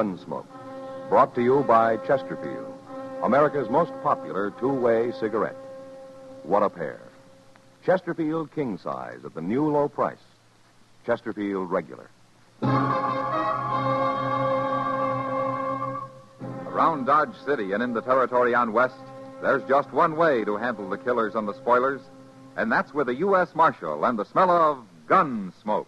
Gunsmoke. Brought to you by Chesterfield, America's most popular two-way cigarette. What a pair. Chesterfield king size at the new low price. Chesterfield regular. Around Dodge City and in the territory on West, there's just one way to handle the killers and the spoilers, and that's with a U.S. Marshal and the smell of Gunsmoke.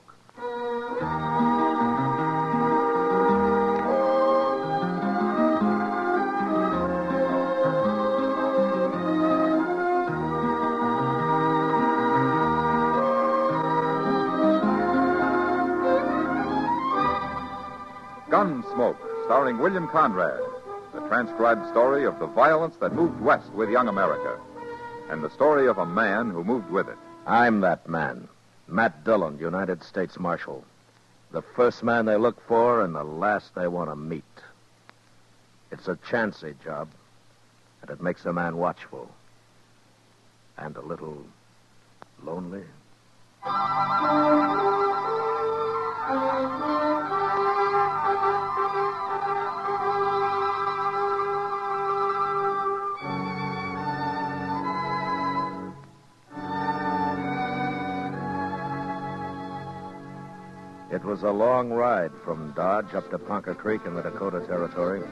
Gunsmoke, starring William Conrad, the transcribed story of the violence that moved west with young America, and the story of a man who moved with it. I'm that man, Matt Dillon, United States Marshal. The first man they look for and the last they want to meet. It's a chancy job, and it makes a man watchful. And a little lonely. It was a long ride from Dodge up to Ponca Creek in the Dakota Territory,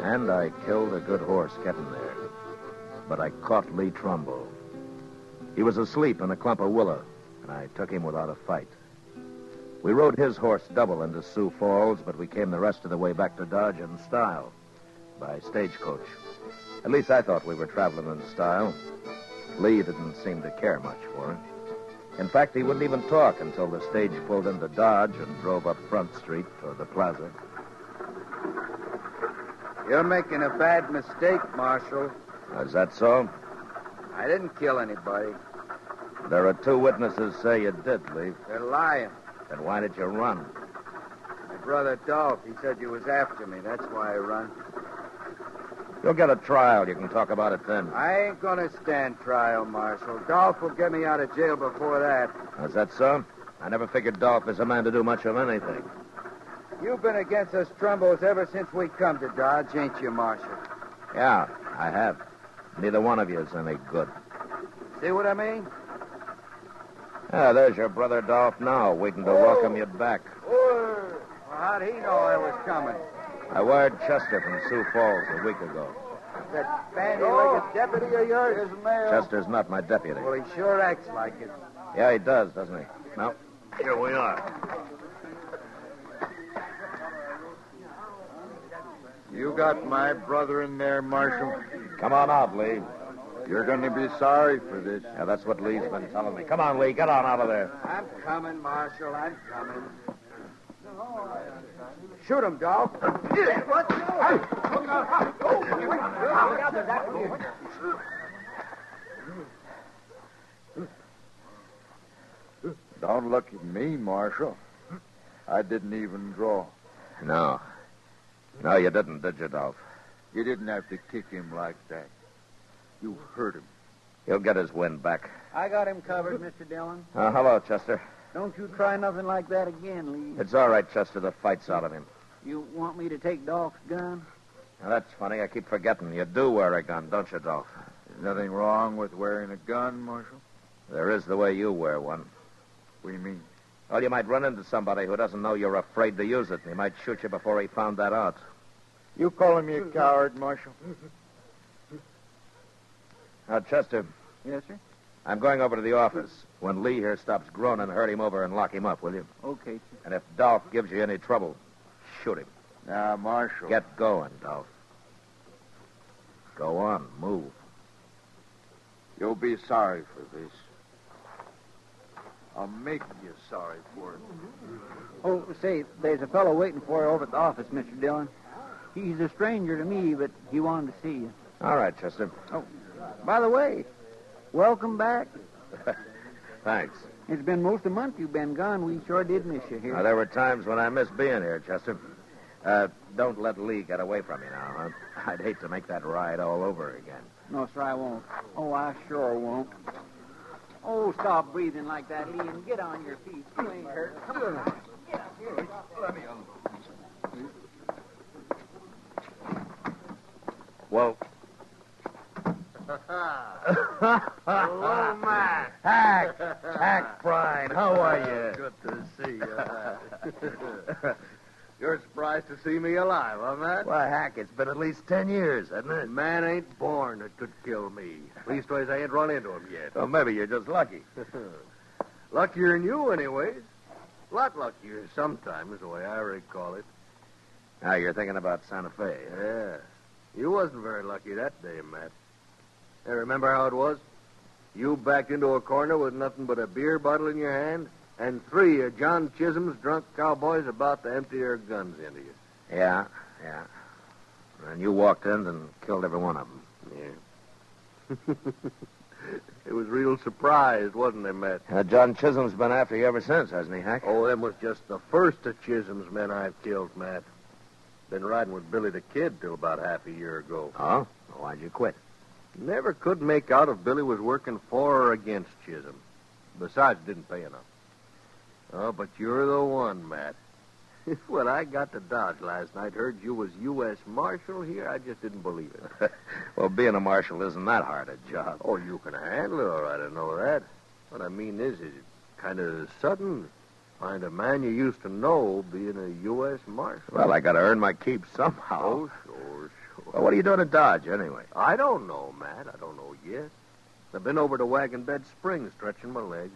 and I killed a good horse getting there. But I caught Lee Trumbull. He was asleep in a clump of willow, and I took him without a fight. We rode his horse double into Sioux Falls, but we came the rest of the way back to Dodge in style, by stagecoach. At least I thought we were traveling in style. Lee didn't seem to care much for it. In fact, he wouldn't even talk until the stage pulled into Dodge and drove up Front Street toward the plaza. You're making a bad mistake, Marshal. Is that so? I didn't kill anybody. There are two witnesses say you did, Lee. They're lying. Then why did you run? My brother Dolph, he said you was after me. That's why I run. You'll get a trial. You can talk about it then. I ain't gonna stand trial, Marshal. Dolph will get me out of jail before that. Is that so? I never figured Dolph is a man to do much of anything. You've been against us Trumbos ever since we come to Dodge, ain't you, Marshal? Yeah, I have. Neither one of you is any good. See what I mean? Ah, there's your brother Dolph now, waiting to welcome you back. Well, how'd he know I was coming? I wired Chester from Sioux Falls a week ago. That bandy-legged deputy of yours? Here's the mail. Chester's not my deputy. Well, he sure acts like it. Yeah, he does, doesn't he? No. Here we are. You got my brother in there, Marshal? Come on out, Lee. You're going to be sorry for this. Yeah, that's what Lee's been telling me. Come on, Lee. Get on out of there. I'm coming, Marshal. I'm coming. Shoot him, Dolph. What? Look out. Don't look at me, Marshal. I didn't even draw. No. No, you didn't, did you, Dolph? You didn't have to kick him like that. You hurt him. He'll get his wind back. I got him covered, Mr. Dillon. Hello, Chester. Don't you try nothing like that again, Lee. It's all right, Chester. The fight's out of him. You want me to take Dolph's gun? Now, that's funny. I keep forgetting. You do wear a gun, don't you, Dolph? There's nothing wrong with wearing a gun, Marshal. There is the way you wear one. What do you mean? Well, you might run into somebody who doesn't know you're afraid to use it, and he might shoot you before he found that out. You calling me a coward, Marshal? Now, Chester, Yes, sir? I'm going over to the office. When Lee here stops groaning, herd him over and lock him up, will you? Okay, sir. And if Dolph gives you any trouble, shoot him. Now, Marshal. Get going, Dolph. Go on, move. You'll be sorry for this. I'll make you sorry for it. Oh, say, there's a fellow waiting for you over at the office, Mr. Dillon. He's a stranger to me, but he wanted to see you. All right, Chester. Oh, by the way, welcome back. Thanks. It's been most a month you've been gone. We sure did miss you here. Now, there were times when I missed being here, Chester. Don't let Lee get away from you now, huh? I'd hate to make that ride all over again. No, sir, I won't. Oh, I sure won't. Oh, stop breathing like that, Lee, and get on your feet. You ain't hurt. Come on. Get up here. Let me Well... Hello, Matt. Hack, Prine, how are you? Good to see you. You're surprised to see me alive, huh, Matt? Why, Hack, it's been at least 10 years, hasn't it? Man ain't born that could kill me. Leastways, I ain't run into him yet. Well, maybe you're just lucky. Luckier than you, anyways. A lot luckier sometimes, the way I recall it. Now, you're thinking about Santa Fe. Yeah. You wasn't very lucky that day, Matt. Hey, remember how it was? You backed into a corner with nothing but a beer bottle in your hand, and 3 of John Chisholm's drunk cowboys about to empty their guns into you. Yeah. And you walked in and killed every one of them. Yeah. It was real surprised, wasn't it, Matt? John Chisholm's been after you ever since, hasn't he, Hack? Oh, them was just the first of Chisholm's men I've killed, Matt. Been riding with Billy the Kid till about half a year ago. Oh? Why'd you quit? Never could make out if Billy was working for or against Chisholm. Besides, didn't pay enough. Oh, but you're the one, Matt. When I got to Dodge last night, heard you was U.S. Marshal here, I just didn't believe it. Well, being a marshal isn't that hard a job. Oh, you can handle it, all right, I know that. What I mean is kind of sudden. Find a man you used to know being a U.S. Marshal. Well, I got to earn my keep somehow. Oh, sure. Well, what are you doing at Dodge, anyway? I don't know, Matt. I don't know yet. I've been over to Wagon Bed Springs, stretching my legs,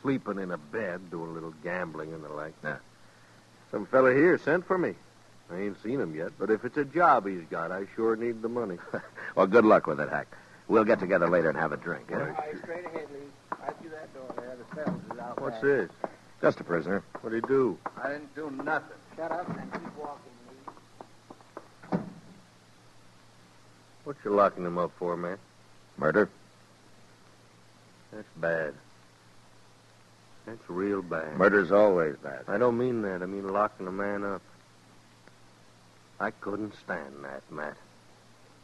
sleeping in a bed, doing a little gambling and the like. Yeah. Some fella here sent for me. I ain't seen him yet, but if it's a job he's got, I sure need the money. Well, good luck with it, Hack. We'll get together later and have a drink, eh? All right, straight ahead, Lee. Right through that door there. The cells is out What's back. this? Just a prisoner. What'd he do? I didn't do nothing. Shut up and keep walking, Lee. What you locking him up for, man? Murder? That's bad. That's real bad. Murder's always bad. I don't mean that. I mean locking a man up. I couldn't stand that, Matt.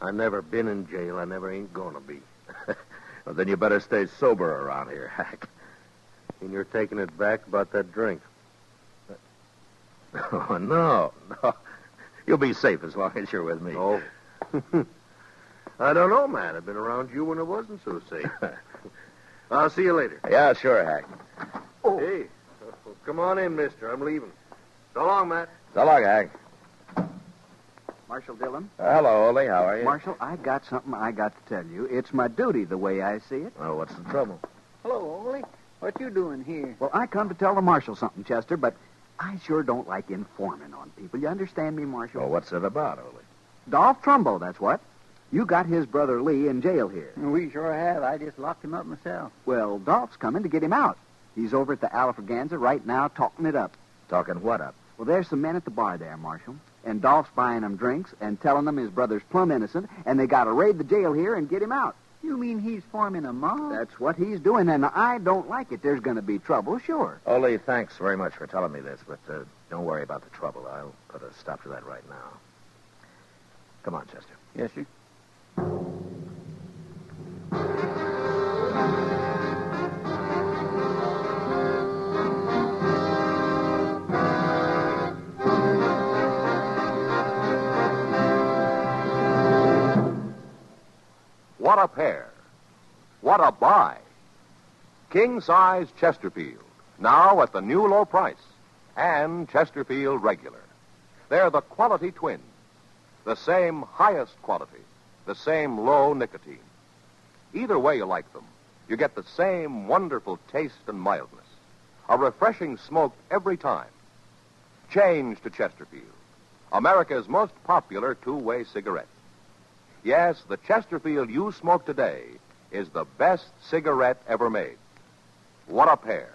I never been in jail. I never ain't gonna be. Well, then you better stay sober around here, Hack. And you're taking it back about that drink. Oh, no. You'll be safe as long as you're with me. Oh. I don't know, man. I've been around you when it wasn't so safe. I'll see you later. Yeah, sure, Hack. Oh. Hey, come on in, mister. I'm leaving. So long, Matt. So long, Hack. Marshal Dillon? Hello, Ole. How are you? Marshal, I got something I got to tell you. It's my duty, the way I see it. Well, what's the trouble? Hello, Ole. What you doing here? Well, I come to tell the Marshal something, Chester, but I sure don't like informing on people. You understand me, Marshal? Well, what's it about, Ole? Dolph Trumbo, that's what. You got his brother Lee in jail here. We sure have. I just locked him up myself. Well, Dolph's coming to get him out. He's over at the Alafraganza right now talking it up. Talking what up? Well, there's some men at the bar there, Marshal. And Dolph's buying them drinks and telling them his brother's plumb innocent, and they got to raid the jail here and get him out. You mean he's forming a mob? That's what he's doing, and I don't like it. There's going to be trouble, sure. Ole, thanks very much for telling me this, but don't worry about the trouble. I'll put a stop to that right now. Come on, Chester. Yes, sir. What a pair. What a buy. King-size Chesterfield, now at the new low price, and Chesterfield Regular. They're the quality twins. The same highest quality, the same low nicotine. Either way you like them, you get the same wonderful taste and mildness. A refreshing smoke every time. Change to Chesterfield, America's most popular two-way cigarette. Yes, the Chesterfield you smoke today is the best cigarette ever made. What a pair.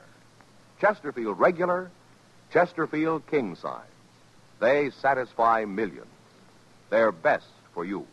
Chesterfield Regular, Chesterfield King Size. They satisfy millions. They're best for you.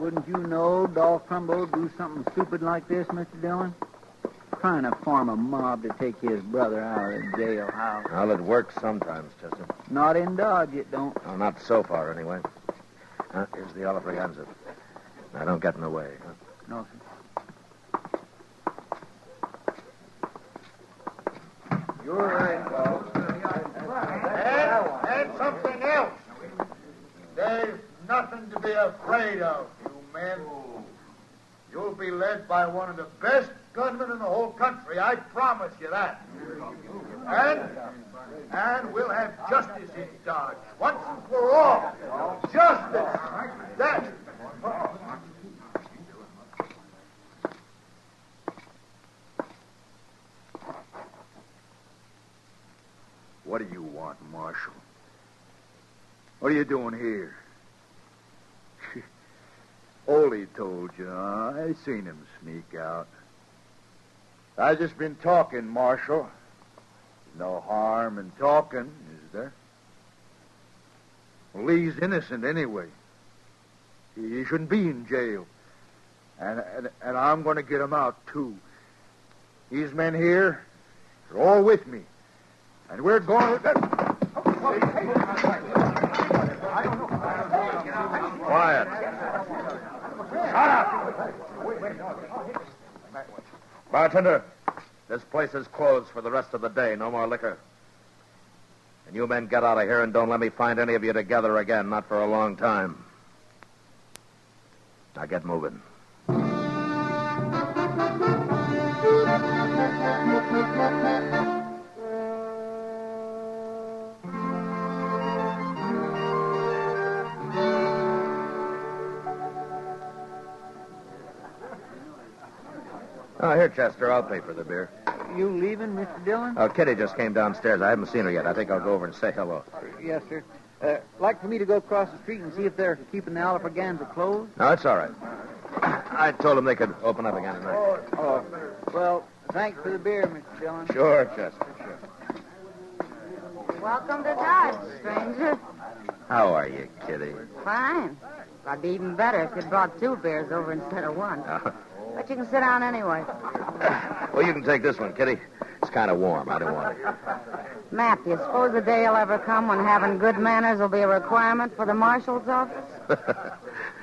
Wouldn't you know Dolph Trumbo would do something stupid like this, Mr. Dillon? Trying to form a mob to take his brother out of the jailhouse. Well, it works sometimes, Chester. Not in Dodge, it don't. Well, not so far, anyway. Here's the Oliver. Now, don't get in the way. Huh? No, sir. You're right, Dolph. And something else. There's nothing to be afraid of, you men. You'll be led by one of the best gunmen in the whole country. I promise you that. And we'll have justice in Dodge. Once and for all. Justice. That. What do you want, Marshal? What are you doing here? Ole told you, huh? I seen him sneak out. I just been talking, Marshal. No harm in talking, is there? Well, Lee's innocent anyway. He shouldn't be in jail. And I'm going to get him out, too. These men here are all with me. And we're going to... Quiet. Shut up! Bartender, this place is closed for the rest of the day. No more liquor. And you men get out of here and don't let me find any of you together again, not for a long time. Now get moving. Oh, here, Chester. I'll pay for the beer. You leaving, Mr. Dillon? Oh, Kitty just came downstairs. I haven't seen her yet. I think I'll go over and say hello. Yes, sir. Like for me to go across the street and see if they're keeping the Alfraganza closed? No, it's all right. I told them they could open up again tonight. Oh, well, thanks for the beer, Mr. Dillon. Sure, Chester, sure. Welcome to Dodge, stranger. How are you, Kitty? Fine. I'd be even better if you'd brought 2 beers over instead of 1. But you can sit down anyway. Well, you can take this one, Kitty. It's kind of warm. I don't want it. Matt, do you suppose the day will ever come when having good manners will be a requirement for the marshal's office?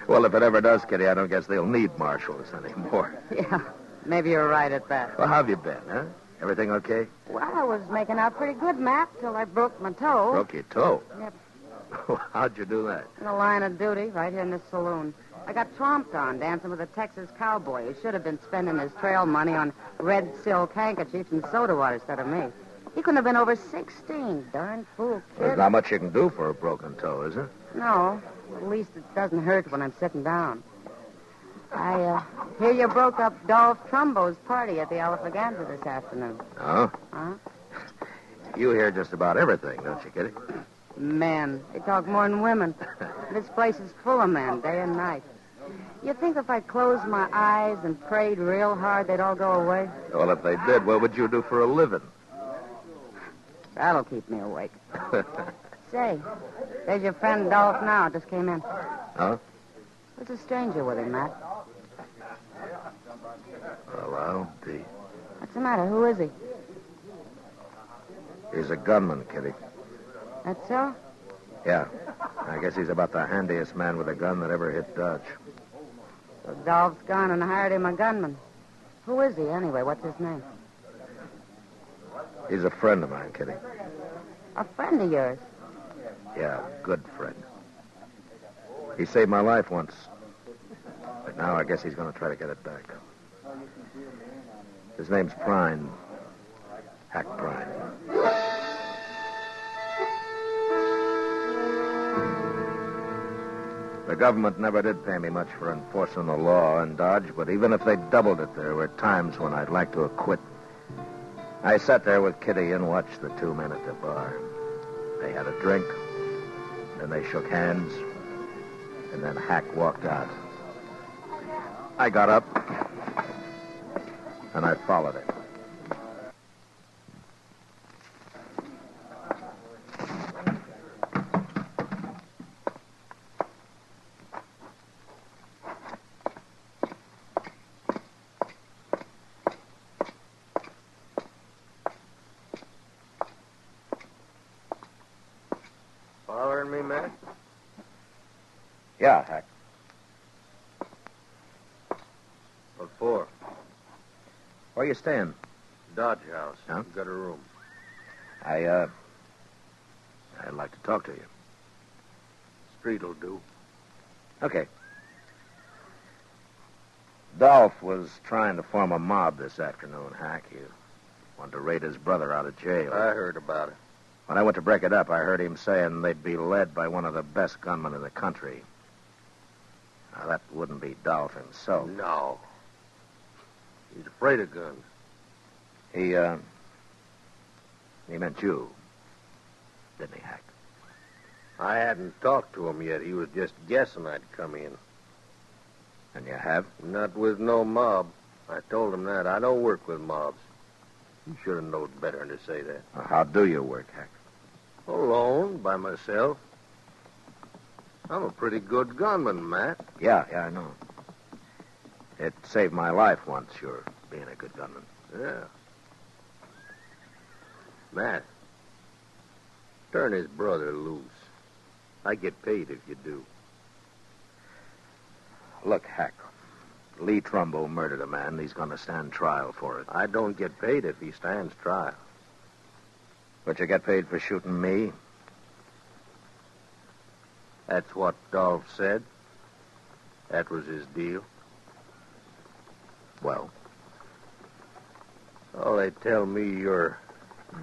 Well, if it ever does, Kitty, I don't guess they'll need marshals anymore. Yeah, maybe you're right at that. Well, how have you been, huh? Everything okay? Well, I was making out pretty good, Matt, till I broke my toe. Broke your toe? Yep. How'd you do that? In the line of duty, right here in this saloon. I got tromped on dancing with a Texas cowboy who should have been spending his trail money on red silk handkerchiefs and soda water instead of me. He couldn't have been over 16. Darn fool kid. There's not much you can do for a broken toe, is there? No. At least it doesn't hurt when I'm sitting down. I hear you broke up Dolph Trumbo's party at the Alfraganza this afternoon. Oh? Huh? You hear just about everything, don't you, Kitty? Men. They talk more than women. This place is full of men, day and night. You think if I closed my eyes and prayed real hard, they'd all go away? Well, if they did, what would you do for a living? That'll keep me awake. Say, there's your friend Dolph now. Just came in. Huh? There's a stranger with him, Matt. Well, I'll be. What's the matter? Who is he? He's a gunman, Kitty. That's so? Yeah. I guess he's about the handiest man with a gun that ever hit Dodge. So Dolph's gone and hired him a gunman. Who is he, anyway? What's his name? He's a friend of mine, Kitty. A friend of yours? Yeah, good friend. He saved my life once. But now I guess he's going to try to get it back. His name's Prine. Hack Prine. The government never did pay me much for enforcing the law in Dodge, but even if they doubled it, there were times when I'd like to have quit. I sat there with Kitty and watched the 2 men at the bar. They had a drink, then they shook hands, and then Hack walked out. I got up, and I followed him. Yeah, Hack. What for? Where you staying? Dodge House. Huh? Got a room. I'd like to talk to you. Street'll do. Okay. Dolph was trying to form a mob this afternoon, Hack. He wanted to raid his brother out of jail. I heard about it. When I went to break it up, I heard him saying they'd be led by one of the best gunmen in the country. Now, that wouldn't be Dolph himself. No. He's afraid of guns. He meant you, didn't he, Hack? I hadn't talked to him yet. He was just guessing I'd come in. And you have? Not with no mob. I told him that. I don't work with mobs. You should have known better than to say that. Well, how do you work, Hack? Alone, by myself. I'm a pretty good gunman, Matt. Yeah, I know. It saved my life once, sure, being a good gunman. Yeah. Matt, turn his brother loose. I get paid if you do. Look, Hack, Lee Trumbo murdered a man. He's going to stand trial for it. I don't get paid if he stands trial. But you get paid for shooting me? That's what Dolph said. That was his deal. Well? Oh, they tell me you're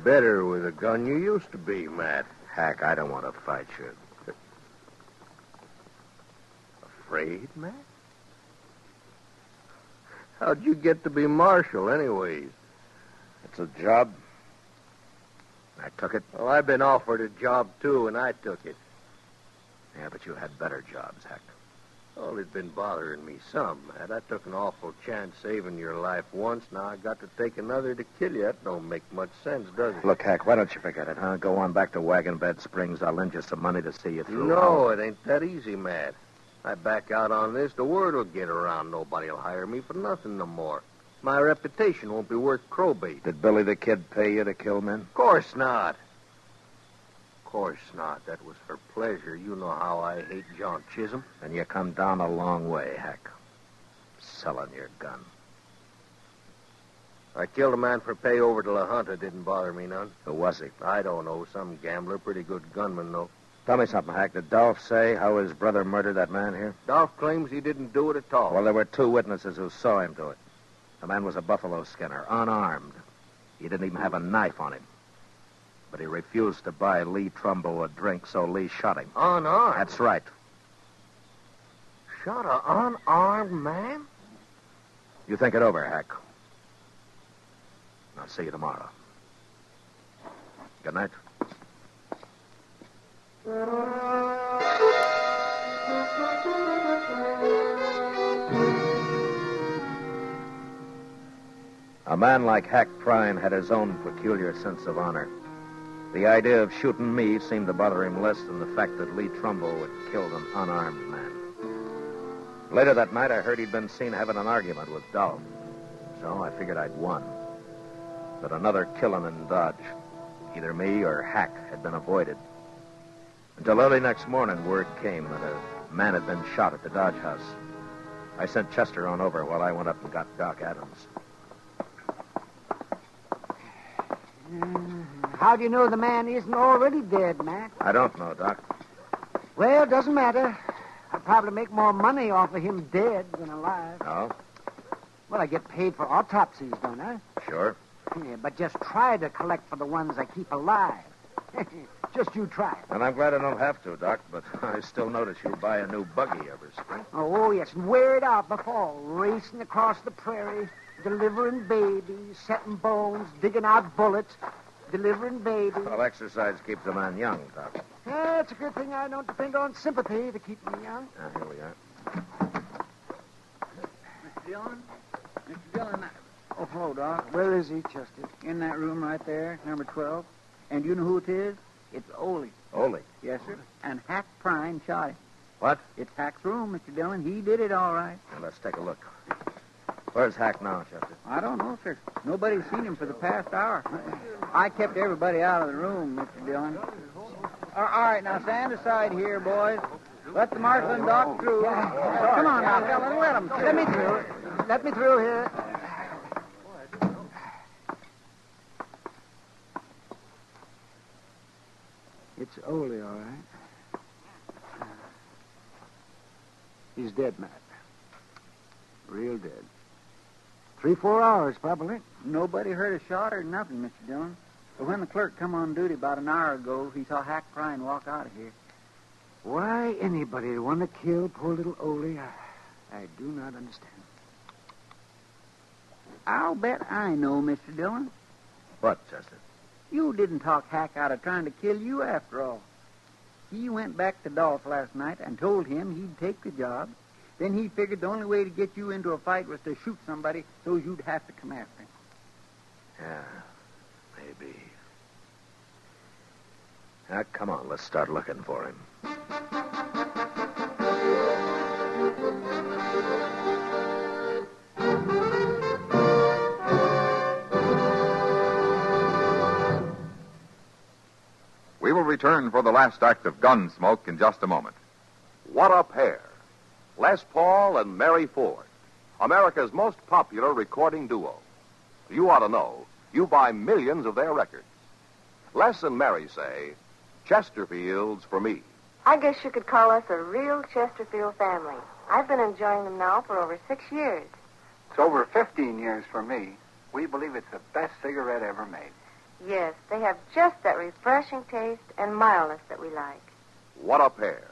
better with a gun you used to be, Matt. Hack, I don't want to fight you. Afraid, Matt? How'd you get to be marshal, anyways? It's a job. I took it. Well, I've been offered a job, too, and I took it. Yeah, but you had better jobs, Hack. Oh, it's been bothering me some, Matt. I took an awful chance saving your life once. Now I got to take another to kill you. That don't make much sense, does it? Look, Hack, why don't you forget it, huh? Go on back to Wagon Bed Springs. I'll lend you some money to see you through. No, it ain't that easy, Matt. I back out on this, the word will get around. Nobody'll hire me for nothing no more. My reputation won't be worth crowbait. Did Billy the Kid pay you to kill men? Of course not. Of course not. That was for pleasure. You know how I hate John Chisholm. And you come down a long way, Hack. Selling your gun. I killed a man for pay over to La Junta. Didn't bother me none. Who was he? I don't know. Some gambler. Pretty good gunman, though. Tell me something, Hack. Did Dolph say how his brother murdered that man here? Dolph claims he didn't do it at all. Well, there were 2 witnesses who saw him do it. The man was a buffalo skinner, unarmed. He didn't even have a knife on him. But he refused to buy Lee Trumbo a drink, so Lee shot him. Unarmed? That's right. Shot an unarmed man? You think it over, Hack. I'll see you tomorrow. Good night. A man like Hack Prine had his own peculiar sense of honor. The idea of shooting me seemed to bother him less than the fact that Lee Trumbo had killed an unarmed man. Later that night, I heard he'd been seen having an argument with Dolph. So I figured I'd won. That another killing in Dodge, either me or Hack, had been avoided. Until early next morning, word came that a man had been shot at the Dodge House. I sent Chester on over while I went up and got Doc Adams. How do you know the man isn't already dead, Matt? I don't know, Doc. Well, it doesn't matter. I'll probably make more money off of him dead than alive. No? Well, I get paid for autopsies, don't I? Sure. Yeah, but just try to collect for the ones I keep alive. Just you try. And I'm glad I don't have to, Doc, but I still notice you buy a new buggy every spring. Oh, yes, and wear it out before. Racing across the prairie, delivering babies, setting bones, digging out bullets, delivering babies. Well, exercise keeps a man young, Doc. Yeah, it's a good thing I don't depend on sympathy to keep me young. Here we are. Mr. Dillon? Mr. Dillon, Oh, hello, Doc. Where is he, Chester? in that room right there, number 12. And you know who it is? It's Ole. Ole. Yes, sir. And Hack Prine shot him. What? It's Hack's room, Mr. Dillon. He did it all right. Well, let's take a look. Where's Hack now, Chester? I don't know, sir. Nobody's seen him for the past hour. I kept everybody out of the room, Mr. Dillon. All right, now stand aside here, boys. Let the marshal and Doc through. Come on now, fella, let them through. Let me through. Let me through here. It's Ole, all right. He's dead, Matt. Real dead. 3-4 hours, probably. Nobody heard a shot or nothing, Mr. Dillon. But when the clerk come on duty about an hour ago, he saw Hack Prine walk out of here. Why anybody would want to kill poor little Ole, I do not understand. I'll bet I know, Mr. Dillon. What, Chester? You didn't talk Hack out of trying to kill you after all. He went back to Dolph last night and told him he'd take the job. Then he figured the only way to get you into a fight was to shoot somebody so you'd have to come after him. Yeah, maybe. Now, come on, let's start looking for him. We will return for the last act of Gunsmoke in just a moment. What a pair. Les Paul and Mary Ford, America's most popular recording duo. You ought to know. You buy millions of their records. Les and Mary say, Chesterfield's for me. I guess you could call us a real Chesterfield family. I've been enjoying them now for over 6 years. It's over 15 years for me. We believe it's the best cigarette ever made. Yes, they have just that refreshing taste and mildness that we like. What a pair.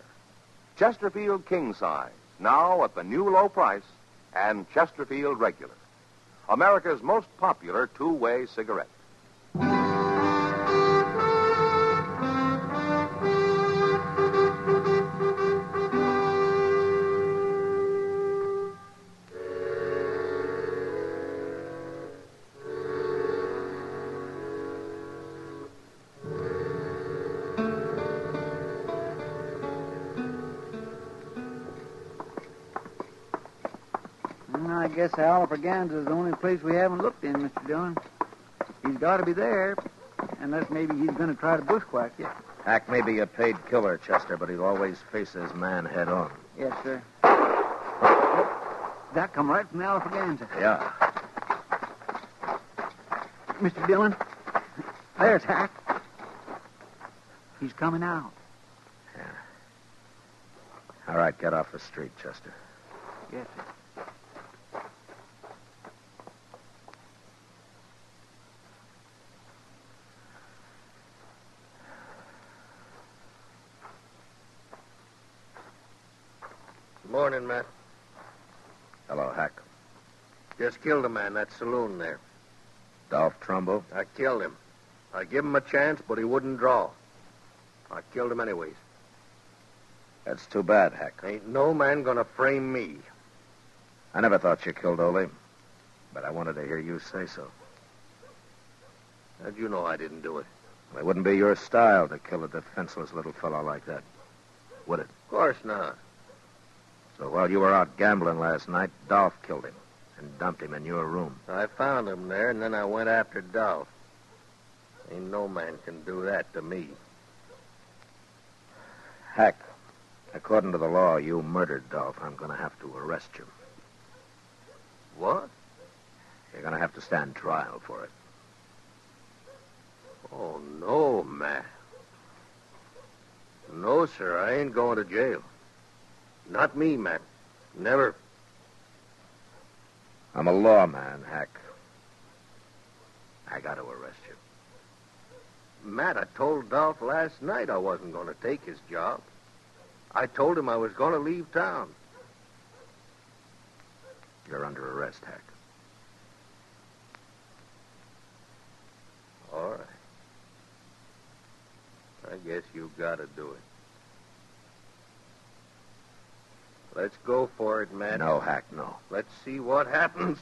Chesterfield King Size, now at the new low price, and Chesterfield Regular, America's most popular two-way cigarette. I guess Alfreganza is the only place we haven't looked in, Mr. Dillon. He's got to be there, unless maybe he's going to try to bushwhack you. Hack may be a paid killer, Chester, but he'll always face his man head on. Yes, sir. That come right from the Alfreganza. Yeah. Mr. Dillon, there's Hack. He's coming out. Yeah. All right, get off the street, Chester. Yes, sir. Morning, Matt. Hello, Hack. Just killed a man, that saloon there. Dolph Trumbo? I killed him. I give him a chance, but he wouldn't draw. I killed him anyways. That's too bad, Hack. Ain't no man gonna frame me. I never thought you killed Ole, but I wanted to hear you say so. How'd you know I didn't do it? It wouldn't be your style to kill a defenseless little fellow like that, would it? Of course not. So while you were out gambling last night, Dolph killed him and dumped him in your room. I found him there, and then I went after Dolph. Ain't no man can do that to me. Hack, according to the law, you murdered Dolph. I'm going to have to arrest you. What? You're going to have to stand trial for it. Oh, no, Matt. No, sir, I ain't going to jail. Not me, Matt. Never. I'm a lawman, Hack. I got to arrest you. Matt, I told Dolph last night I wasn't going to take his job. I told him I was going to leave town. You're under arrest, Hack. All right. I guess you got to do it. Let's go for it, Matt. No, Hack, no. Let's see what happens.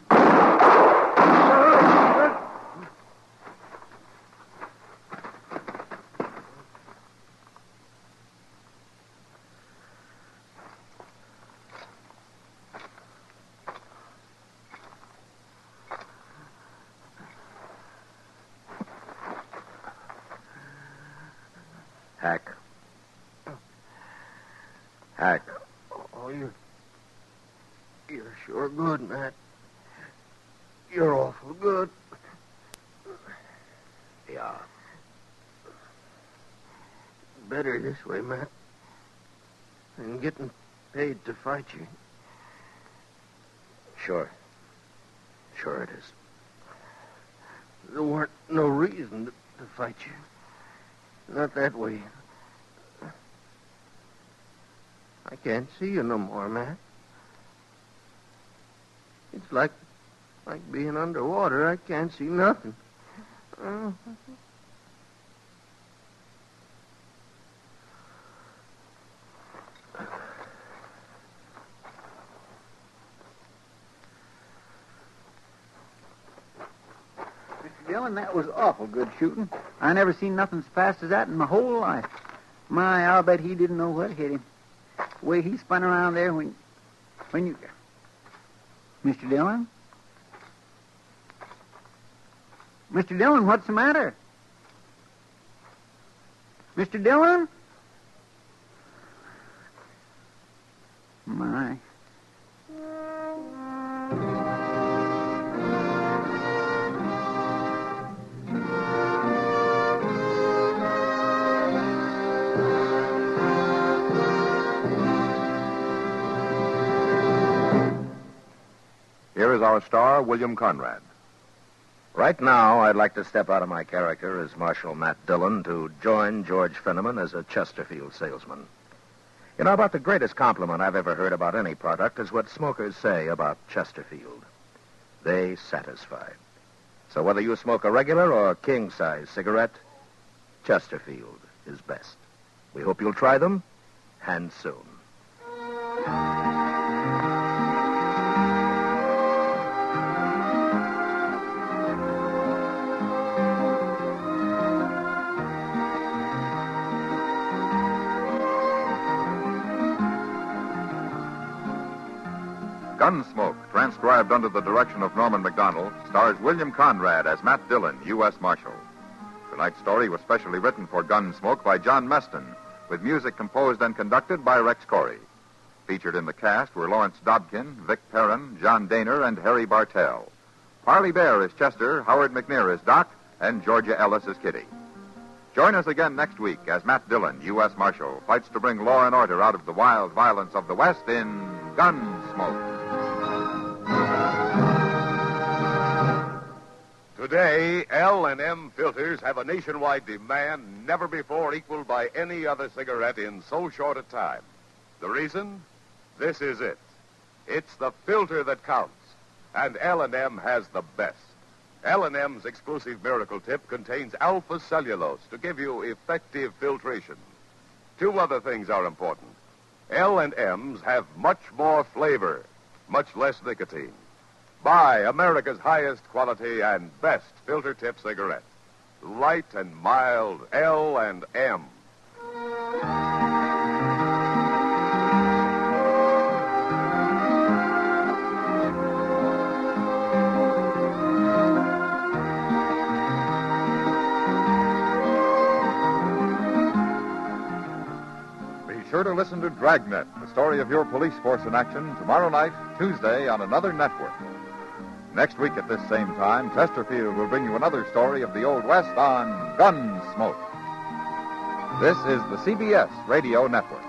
Hack. Hack. Oh, you're sure good, Matt. You're awful good. Yeah. Better this way, Matt. I'm getting paid to fight you. Sure. Sure it is. There weren't no reason to fight you. Not that way. I can't see you no more, Matt. It's like being underwater. I can't see nothing. Dillon, that was awful good shooting. I never seen nothing as fast as that in my whole life. My, I'll bet he didn't know what hit him. The way he spun around there when you... Mr. Dillon? Mr. Dillon, what's the matter? Mr. Dillon? My... Here is our star, William Conrad. Right now, I'd like to step out of my character as Marshal Matt Dillon to join George Fenneman as a Chesterfield salesman. You know, about the greatest compliment I've ever heard about any product is what smokers say about Chesterfield. They satisfy. So whether you smoke a regular or king-size cigarette, Chesterfield is best. We hope you'll try them, and soon. Gunsmoke, transcribed under the direction of Norman Macdonnell, stars William Conrad as Matt Dillon, U.S. Marshal. Tonight's story was specially written for Gunsmoke by John Meston, with music composed and conducted by Rex Corey. Featured in the cast were Lawrence Dobkin, Vic Perrin, John Daner, and Harry Bartell. Parley Baer is Chester, Howard McNear is Doc, and Georgia Ellis is Kitty. Join us again next week as Matt Dillon, U.S. Marshal, fights to bring law and order out of the wild violence of the West in Gunsmoke. Today, L&M filters have a nationwide demand never before equaled by any other cigarette in so short a time. The reason? This is it. It's the filter that counts, and L&M has the best. L&M's exclusive Miracle Tip contains alpha cellulose to give you effective filtration. Two other things are important. L&M's have much more flavor, much less nicotine. Buy America's highest quality and best filter tip cigarette. Light and mild L&M. Be sure to listen to Dragnet, the story of your police force in action, tomorrow night, Tuesday, on another network. Next week at this same time, Chesterfield will bring you another story of the Old West on Gunsmoke. This is the CBS Radio Network.